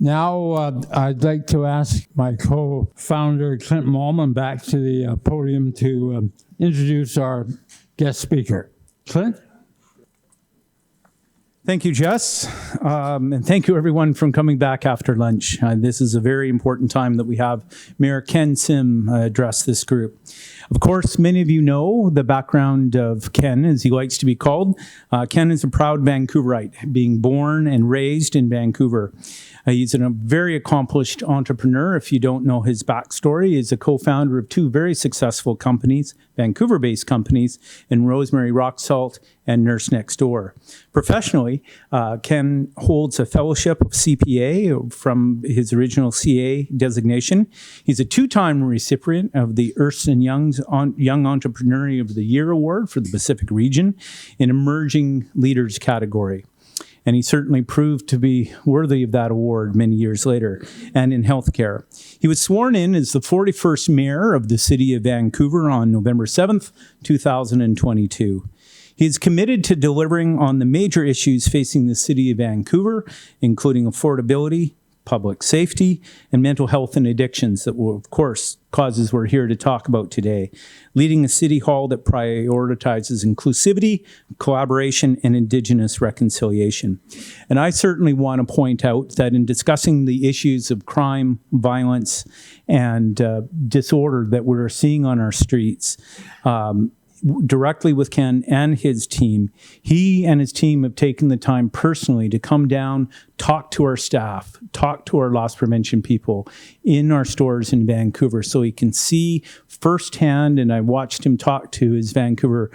Now, I'd like to ask my co-founder, Clint Mallman, back to the podium to introduce our guest speaker. Clint? Thank you, Jess. And thank you, everyone, for coming back after lunch. This is a very important time that we have Mayor Ken Sim address this group. Of course, many of you know the background of Ken, as he likes to be called. Ken is a proud Vancouverite, being born and raised in Vancouver. He's a very accomplished entrepreneur. If you don't know his backstory, he's a co-founder of two very successful companies, Vancouver-based companies, in Rosemary Rock Salt and Nurse Next Door. Professionally, Ken holds a fellowship of CPA from his original CA designation. He's a two-time recipient of the Ernst & Young's Young Entrepreneur of the Year Award for the Pacific region in Emerging Leaders category. And he certainly proved to be worthy of that award many years later, and in healthcare. He was sworn in as the 41st mayor of the city of Vancouver on November 7th, 2022. He is committed to delivering on the major issues facing the city of Vancouver, including affordability, public safety, and mental health and addictions that will, of course, causes we're here to talk about today. Leading a city hall that prioritizes inclusivity, collaboration, and Indigenous reconciliation. And I certainly want to point out that in discussing the issues of crime, violence, and disorder that we're seeing on our streets, directly with Ken and his team, he and his team have taken the time personally to come down, talk to our staff, talk to our loss prevention people in our stores in Vancouver so he can see firsthand, and I watched him talk to his Vancouver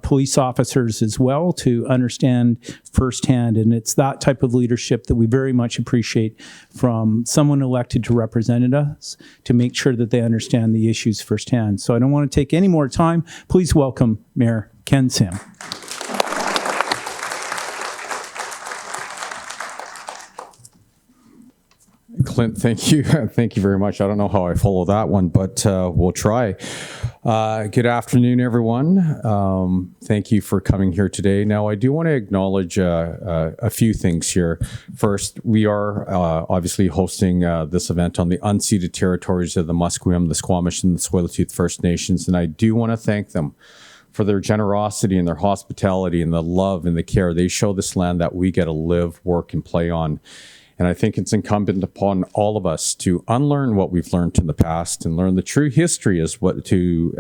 police officers as well to understand firsthand. And it's that type of leadership that we very much appreciate from someone elected to represent us to make sure that they understand the issues firsthand. So I don't want to take any more time. Please welcome Mayor Ken Sim. Clint, thank you. Thank you very much. I don't know how I follow that one, but we'll try. Good afternoon, everyone. Thank you for coming here today. Now, I do want to acknowledge a few things here. First, we are obviously hosting this event on the unceded territories of the Musqueam, the Squamish, and the Tsleil-Waututh First Nations, and I do want to thank them for their generosity and their hospitality and the love and the care they show this land that we get to live, work, and play on. And I think it's incumbent upon all of us to unlearn what we've learned in the past and learn the true history as to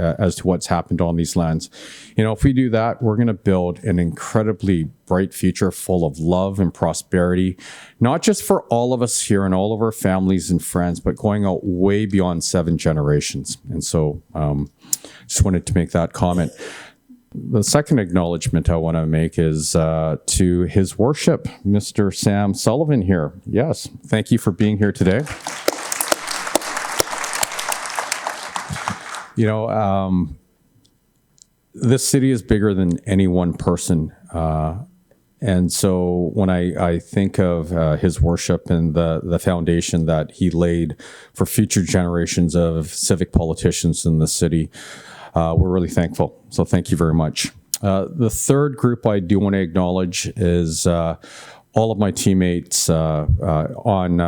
what's happened on these lands. You know, if we do that, we're going to build an incredibly bright future full of love and prosperity, not just for all of us here and all of our families and friends, but going out way beyond 7 generations. And so just wanted to make that comment. The second acknowledgement I want to make is to His Worship, Mr. Sam Sullivan here. Yes, thank you for being here today. You know, this city is bigger than any one person. And so when I think of His Worship and the foundation that he laid for future generations of civic politicians in the city, we're really thankful. So thank you very much. The third group I do want to acknowledge is all of my teammates on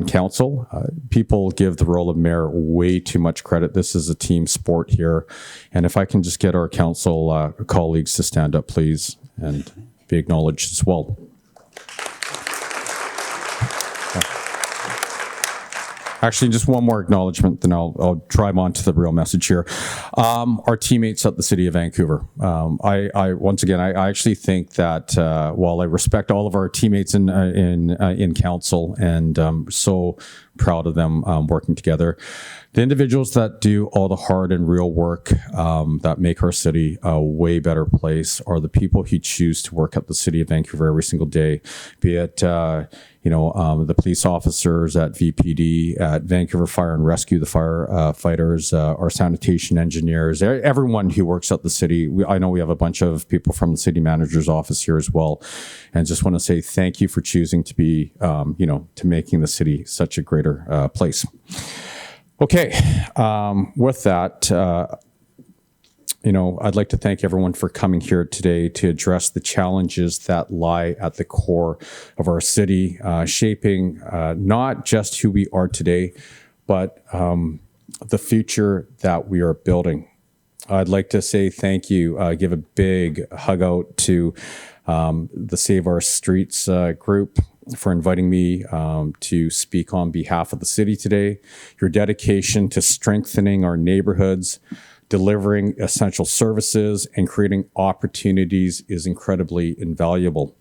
council. People give the role of mayor way too much credit. This is a team sport here. And if I can just get our council colleagues to stand up, please, and be acknowledged as well. Actually, just one more acknowledgement, then I'll drive on to the real message here. Our teammates at the City of Vancouver. Once again, I actually think that while I respect all of our teammates in council and so proud of them working together, the individuals that do all the hard and real work that make our city a way better place are the people who choose to work at the City of Vancouver every single day, be it the police officers at VPD, at Vancouver Fire and Rescue, the firefighters, our sanitation engineers, everyone who works at the city. I know we have a bunch of people from the city manager's office here as well, and just want to say thank you for choosing to be, to making the city such a greater place. Okay, with that, I'd like to thank everyone for coming here today to address the challenges that lie at the core of our city, shaping not just who we are today, but the future that we are building. I'd like to say thank you, give a big hug out to the Save Our Streets group for inviting me to speak on behalf of the city today. Your dedication to strengthening our neighborhoods, delivering essential services, and creating opportunities is incredibly invaluable.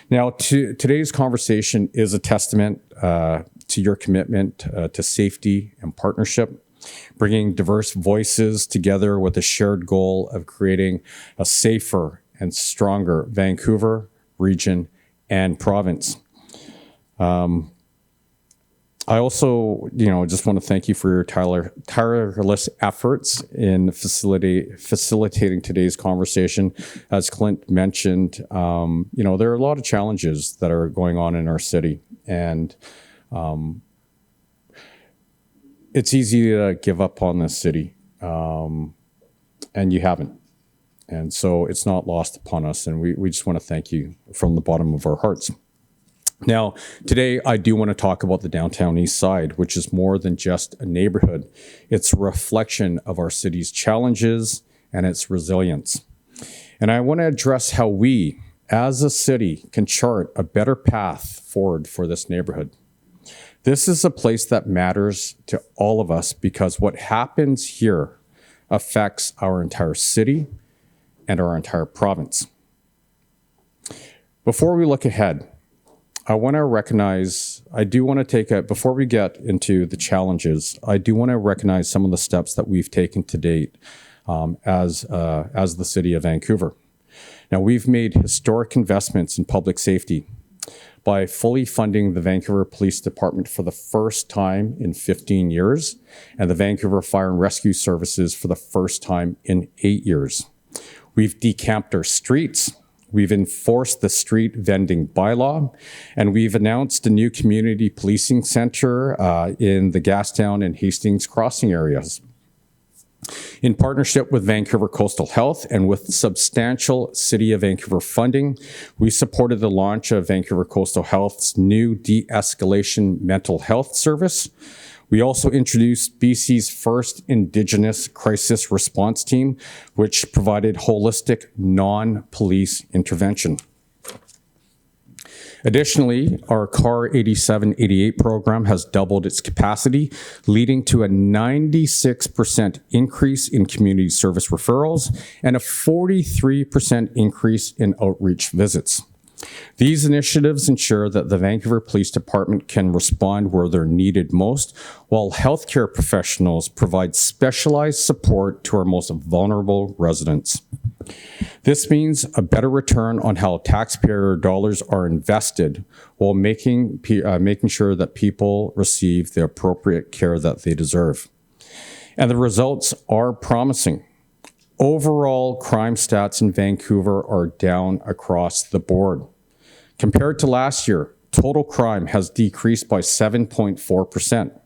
Now, today's conversation is a testament to your commitment to safety and partnership, bringing diverse voices together with a shared goal of creating a safer and stronger Vancouver, region, and province. I also, just want to thank you for your tireless efforts in facilitating today's conversation. As Clint mentioned, there are a lot of challenges that are going on in our city, and it's easy to give up on this city, and you haven't. And so it's not lost upon us, and we just want to thank you from the bottom of our hearts. Now, today I do want to talk about the downtown east side, which is more than just a neighborhood. It's a reflection of our city's challenges and its resilience. And I want to address how we, as a city, can chart a better path forward for this neighborhood. This is a place that matters to all of us because what happens here affects our entire city and our entire province. Before we look ahead, before we get into the challenges, I do want to recognize some of the steps that we've taken to date as the city of Vancouver. Now, we've made historic investments in public safety by fully funding the Vancouver Police Department for the first time in 15 years, and the Vancouver Fire and Rescue Services for the first time in 8 years. We've decamped our streets. We've enforced the street vending bylaw, and we've announced a new community policing center in the Gastown and Hastings Crossing areas. In partnership with Vancouver Coastal Health and with substantial City of Vancouver funding, we supported the launch of Vancouver Coastal Health's new de-escalation mental health service. We also introduced BC's first Indigenous crisis response team, which provided holistic, non-police intervention. Additionally, our CAR 8788 program has doubled its capacity, leading to a 96% increase in community service referrals and a 43% increase in outreach visits. These initiatives ensure that the Vancouver Police Department can respond where they're needed most, while healthcare professionals provide specialized support to our most vulnerable residents. This means a better return on how taxpayer dollars are invested while making sure that people receive the appropriate care that they deserve. And the results are promising. Overall crime stats in Vancouver are down across the board. Compared to last year, total crime has decreased by 7.4%.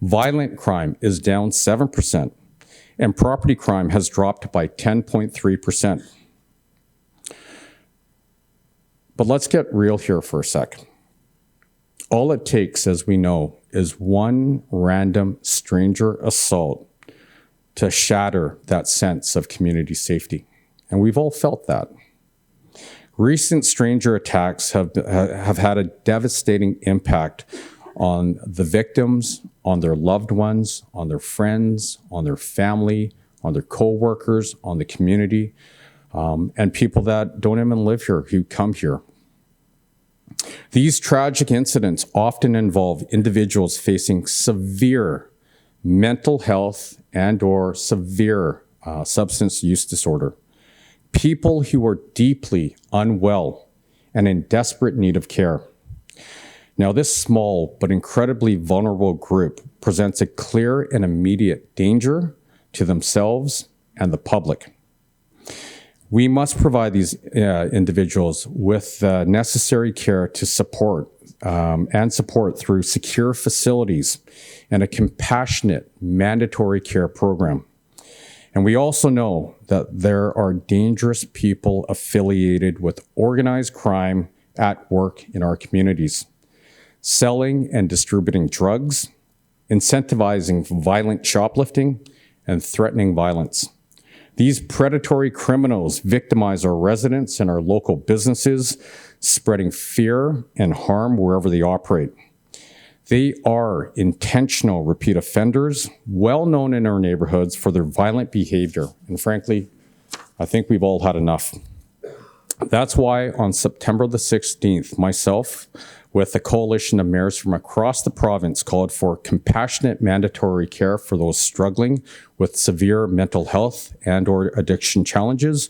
Violent crime is down 7%, and property crime has dropped by 10.3%. But let's get real here for a second. All it takes, as we know, is one random stranger assault to shatter that sense of community safety. And we've all felt that. Recent stranger attacks have had a devastating impact on the victims, on their loved ones, on their friends, on their family, on their co-workers, on the community, and people that don't even live here, who come here. These tragic incidents often involve individuals facing severe mental health and/or severe substance use disorder. People who are deeply unwell and in desperate need of care. Now, this small but incredibly vulnerable group presents a clear and immediate danger to themselves and the public. We must provide these individuals with necessary care to support through secure facilities and a compassionate mandatory care program. And we also know that there are dangerous people affiliated with organized crime at work in our communities, selling and distributing drugs, incentivizing violent shoplifting, and threatening violence. These predatory criminals victimize our residents and our local businesses, spreading fear and harm wherever they operate. They are intentional repeat offenders, well known in our neighborhoods for their violent behavior. And frankly, I think we've all had enough. That's why on September the 16th, myself, with a coalition of mayors from across the province, called for compassionate mandatory care for those struggling with severe mental health and or addiction challenges,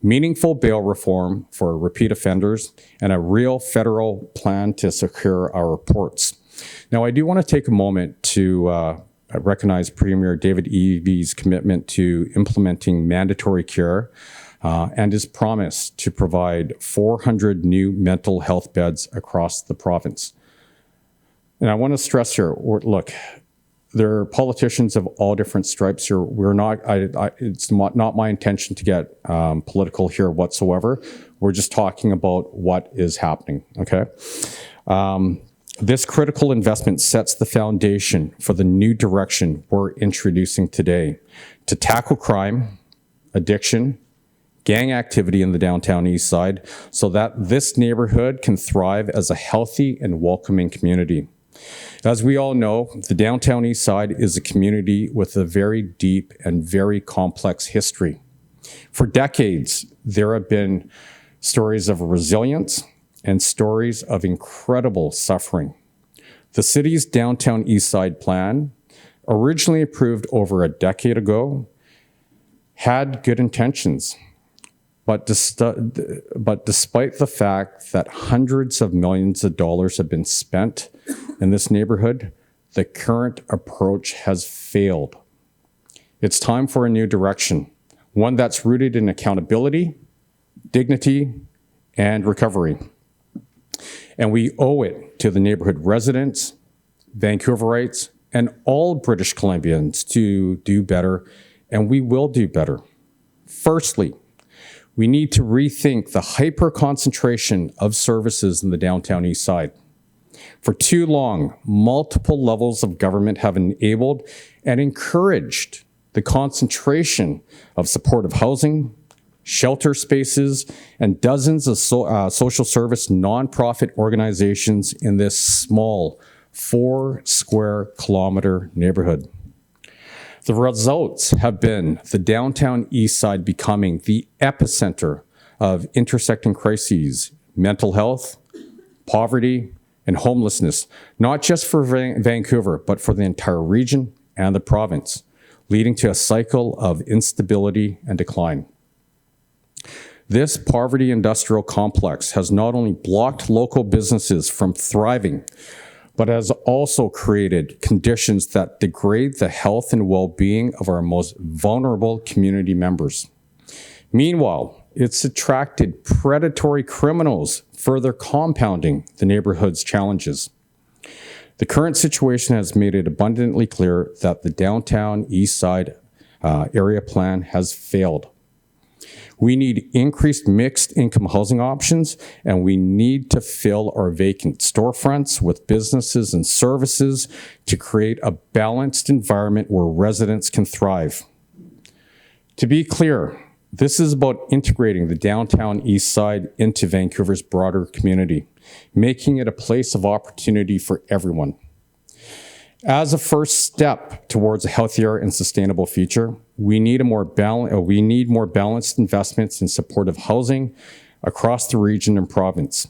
meaningful bail reform for repeat offenders, and a real federal plan to secure our ports. Now, I do want to take a moment to recognize Premier David Eby's commitment to implementing mandatory care and his promise to provide 400 new mental health beds across the province. And I want to stress here, look, there are politicians of all different stripes here. We're not, it's not my intention to get political here whatsoever. We're just talking about what is happening, okay? This critical investment sets the foundation for the new direction we're introducing today to tackle crime, addiction, gang activity in the downtown east side so that this neighborhood can thrive as a healthy and welcoming community. As we all know, the downtown east side is a community with a very deep and very complex history. For decades, there have been stories of resilience and stories of incredible suffering. The city's downtown east side plan, originally approved over a decade ago, had good intentions. But despite the fact that hundreds of millions of dollars have been spent in this neighborhood, the current approach has failed. It's time for a new direction, one that's rooted in accountability, dignity, and recovery. And we owe it to the neighborhood residents, Vancouverites, and all British Columbians to do better, and we will do better. Firstly, we need to rethink the hyper-concentration of services in the downtown east side. For too long, multiple levels of government have enabled and encouraged the concentration of supportive housing, shelter spaces, and dozens of social service nonprofit organizations in this small 4 square kilometer neighborhood. The results have been the downtown east side becoming the epicenter of intersecting crises, mental health, poverty, and homelessness, not just for Vancouver, but for the entire region and the province, leading to a cycle of instability and decline. This poverty industrial complex has not only blocked local businesses from thriving, but has also created conditions that degrade the health and well-being of our most vulnerable community members. Meanwhile, it's attracted predatory criminals, further compounding the neighborhood's challenges. The current situation has made it abundantly clear that the downtown east side area plan has failed. We need increased mixed income housing options, and we need to fill our vacant storefronts with businesses and services to create a balanced environment where residents can thrive. To be clear, this is about integrating the downtown east side into Vancouver's broader community, making it a place of opportunity for everyone. As a first step towards a healthier and sustainable future, we need more balanced investments in supportive housing across the region and province.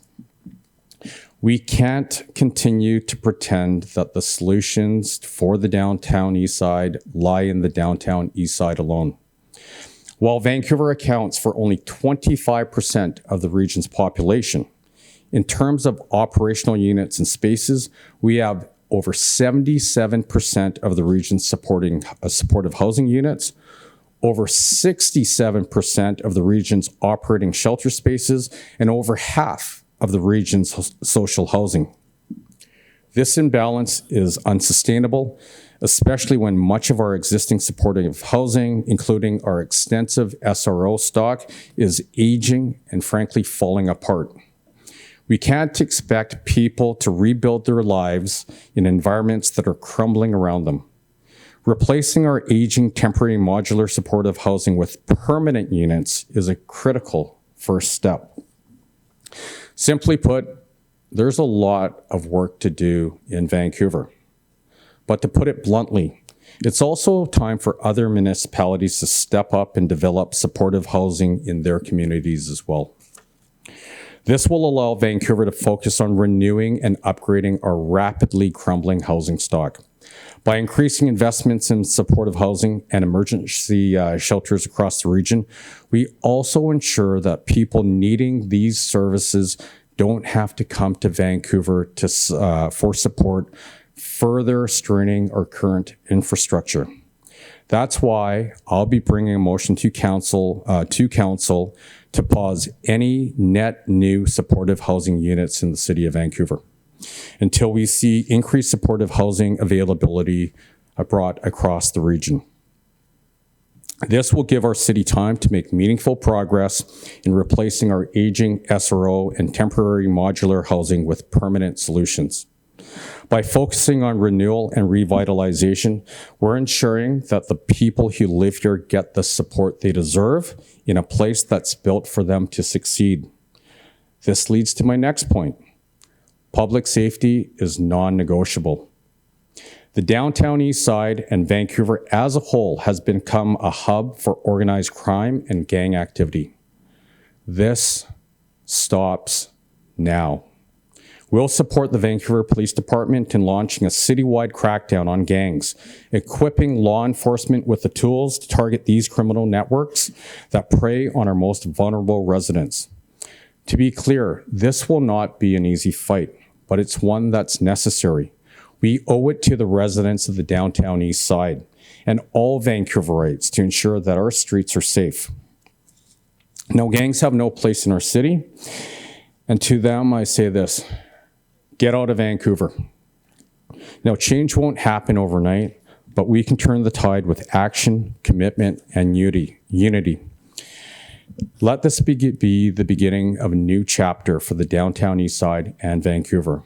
We can't continue to pretend that the solutions for the downtown east side lie in the downtown east side alone. While Vancouver accounts for only 25% of the region's population, in terms of operational units and spaces, we have over 77% of the region's supportive housing units, over 67% of the region's operating shelter spaces, and over half of the region's social housing. This imbalance is unsustainable, especially when much of our existing supportive housing, including our extensive SRO stock, is aging and frankly falling apart. We can't expect people to rebuild their lives in environments that are crumbling around them. Replacing our aging temporary modular supportive housing with permanent units is a critical first step. Simply put, there's a lot of work to do in Vancouver. But to put it bluntly, it's also time for other municipalities to step up and develop supportive housing in their communities as well. This will allow Vancouver to focus on renewing and upgrading our rapidly crumbling housing stock. By increasing investments in supportive housing and emergency shelters across the region, we also ensure that people needing these services don't have to come to Vancouver for support, further straining our current infrastructure. That's why I'll be bringing a motion to council to pause any net new supportive housing units in the city of Vancouver until we see increased supportive housing availability brought across the region. This will give our city time to make meaningful progress in replacing our aging SRO and temporary modular housing with permanent solutions. By focusing on renewal and revitalization, we're ensuring that the people who live here get the support they deserve in a place that's built for them to succeed. This leads to my next point. Public safety is non-negotiable. The downtown east side and Vancouver as a whole has become a hub for organized crime and gang activity. This stops now. We'll support the Vancouver Police Department in launching a citywide crackdown on gangs, equipping law enforcement with the tools to target these criminal networks that prey on our most vulnerable residents. To be clear, this will not be an easy fight, but it's one that's necessary. We owe it to the residents of the downtown east side and all Vancouverites to ensure that our streets are safe. Now, gangs have no place in our city, and to them I say this: get out of Vancouver. Now, change won't happen overnight, but we can turn the tide with action, commitment, and unity. Let this be the beginning of a new chapter for the downtown east side and Vancouver.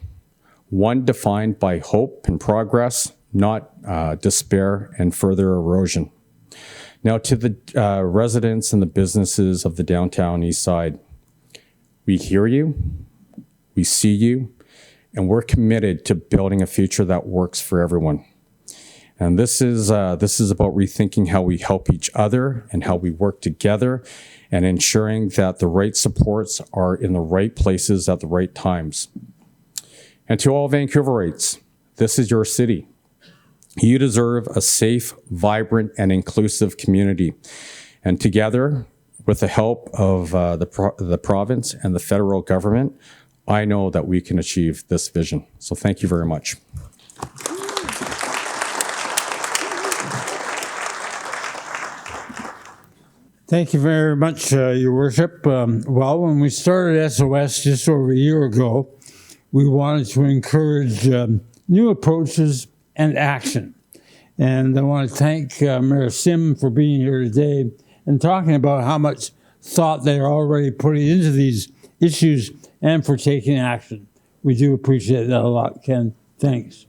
One defined by hope and progress, not despair and further erosion. Now, to the residents and the businesses of the downtown east side, we hear you, we see you, and we're committed to building a future that works for everyone. And this is about rethinking how we help each other and how we work together and ensuring that the right supports are in the right places at the right times. And to all Vancouverites, this is your city. You deserve a safe, vibrant, and inclusive community. And together, with the help of the province and the federal government, I know that we can achieve this vision. So thank you very much. Thank you very much, Your Worship. Well, when we started SOS just over a year ago, we wanted to encourage new approaches and action. And I want to thank Mayor Sim for being here today and talking about how much thought they're already putting into these issues and for taking action. We do appreciate that a lot, Ken. Thanks.